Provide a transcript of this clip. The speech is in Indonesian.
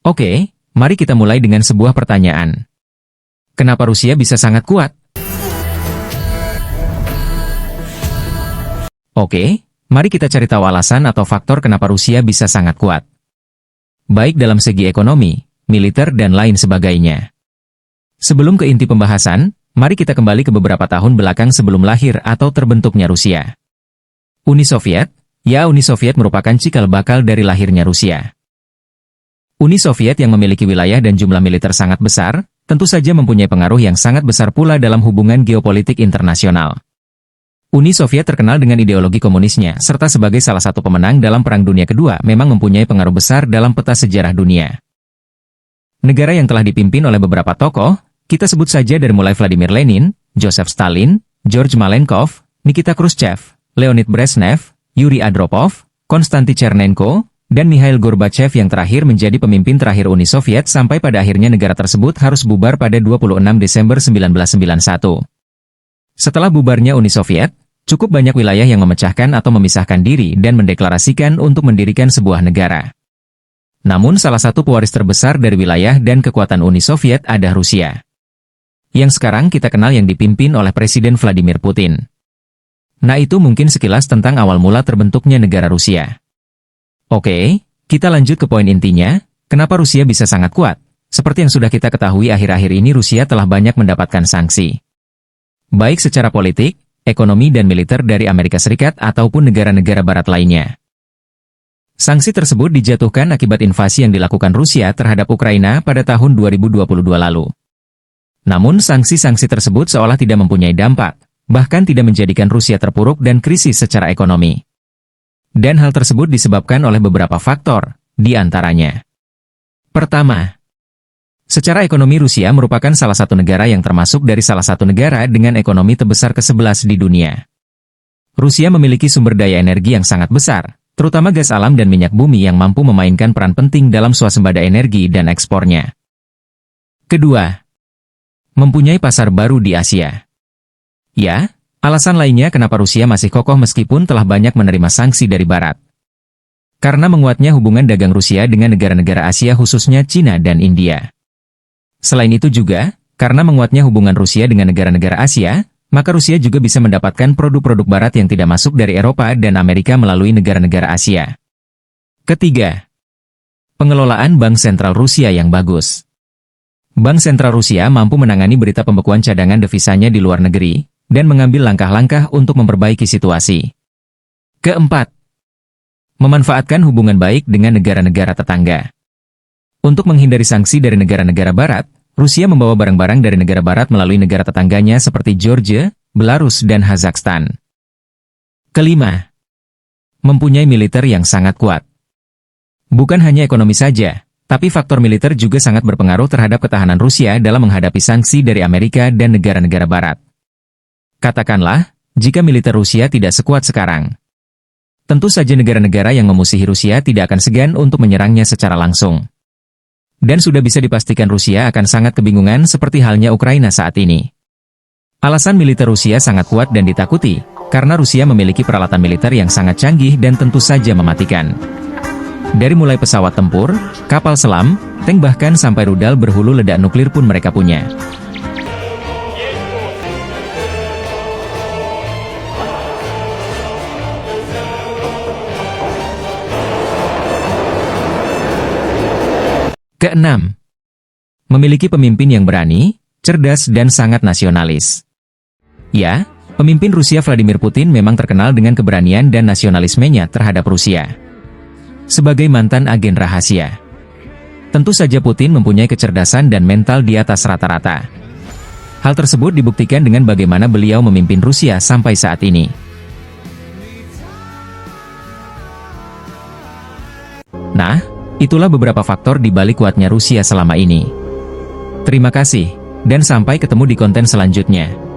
Oke, mari kita mulai dengan sebuah pertanyaan. Kenapa Rusia bisa sangat kuat? Oke, mari kita cari tahu alasan atau faktor kenapa Rusia bisa sangat kuat. Baik dalam segi ekonomi, militer, dan lain sebagainya. Sebelum ke inti pembahasan, mari kita kembali ke beberapa tahun belakang sebelum lahir atau terbentuknya Rusia. Uni Soviet, Uni Soviet merupakan cikal bakal dari lahirnya Rusia. Uni Soviet yang memiliki wilayah dan jumlah militer sangat besar, tentu saja mempunyai pengaruh yang sangat besar pula dalam hubungan geopolitik internasional. Uni Soviet terkenal dengan ideologi komunisnya, serta sebagai salah satu pemenang dalam Perang Dunia Kedua memang mempunyai pengaruh besar dalam peta sejarah dunia. Negara yang telah dipimpin oleh beberapa tokoh, kita sebut saja dari mulai Vladimir Lenin, Joseph Stalin, George Malenkov, Nikita Khrushchev, Leonid Brezhnev, Yuri Andropov, Konstantin Chernenko, dan Mikhail Gorbachev yang terakhir menjadi pemimpin terakhir Uni Soviet sampai pada akhirnya negara tersebut harus bubar pada 26 Desember 1991. Setelah bubarnya Uni Soviet, cukup banyak wilayah yang memecahkan atau memisahkan diri dan mendeklarasikan untuk mendirikan sebuah negara. Namun salah satu pewaris terbesar dari wilayah dan kekuatan Uni Soviet ada Rusia. Yang sekarang kita kenal yang dipimpin oleh Presiden Vladimir Putin. Nah, itu mungkin sekilas tentang awal mula terbentuknya negara Rusia. Oke, kita lanjut ke poin intinya, kenapa Rusia bisa sangat kuat? Seperti yang sudah kita ketahui akhir-akhir ini Rusia telah banyak mendapatkan sanksi. Baik secara politik, ekonomi dan militer dari Amerika Serikat ataupun negara-negara barat lainnya. Sanksi tersebut dijatuhkan akibat invasi yang dilakukan Rusia terhadap Ukraina pada tahun 2022 lalu. Namun sanksi-sanksi tersebut seolah tidak mempunyai dampak, bahkan tidak menjadikan Rusia terpuruk dan krisis secara ekonomi. Dan hal tersebut disebabkan oleh beberapa faktor, di antaranya. Pertama, secara ekonomi Rusia merupakan salah satu negara yang termasuk dari salah satu negara dengan ekonomi terbesar ke-11 di dunia. Rusia memiliki sumber daya energi yang sangat besar, terutama gas alam dan minyak bumi yang mampu memainkan peran penting dalam swasembada energi dan ekspornya. Kedua, mempunyai pasar baru di Asia. Ya, alasan lainnya kenapa Rusia masih kokoh meskipun telah banyak menerima sanksi dari Barat. Karena menguatnya hubungan dagang Rusia dengan negara-negara Asia khususnya Cina dan India. Selain itu juga, karena menguatnya hubungan Rusia dengan negara-negara Asia, maka Rusia juga bisa mendapatkan produk-produk Barat yang tidak masuk dari Eropa dan Amerika melalui negara-negara Asia. Ketiga, pengelolaan Bank Sentral Rusia yang bagus. Bank Sentral Rusia mampu menangani berita pembekuan cadangan devisanya di luar negeri, dan mengambil langkah-langkah untuk memperbaiki situasi. Keempat, memanfaatkan hubungan baik dengan negara-negara tetangga. Untuk menghindari sanksi dari negara-negara Barat, Rusia membawa barang-barang dari negara Barat melalui negara tetangganya seperti Georgia, Belarus, dan Kazakhstan. Kelima, mempunyai militer yang sangat kuat. Bukan hanya ekonomi saja, tapi faktor militer juga sangat berpengaruh terhadap ketahanan Rusia dalam menghadapi sanksi dari Amerika dan negara-negara Barat. Katakanlah, jika militer Rusia tidak sekuat sekarang. Tentu saja negara-negara yang memusuhi Rusia tidak akan segan untuk menyerangnya secara langsung. Dan sudah bisa dipastikan Rusia akan sangat kebingungan seperti halnya Ukraina saat ini. Alasan militer Rusia sangat kuat dan ditakuti, karena Rusia memiliki peralatan militer yang sangat canggih dan tentu saja mematikan. Dari mulai pesawat tempur, kapal selam, tank bahkan sampai rudal berhulu ledak nuklir pun mereka punya. Keenam, memiliki pemimpin yang berani, cerdas dan sangat nasionalis. Ya, pemimpin Rusia Vladimir Putin memang terkenal dengan keberanian dan nasionalismenya terhadap Rusia. Sebagai mantan agen rahasia, tentu saja Putin mempunyai kecerdasan dan mental di atas rata-rata. Hal tersebut dibuktikan dengan bagaimana beliau memimpin Rusia sampai saat ini. Nah, itulah beberapa faktor di balik kuatnya Rusia selama ini. Terima kasih, dan sampai ketemu di konten selanjutnya.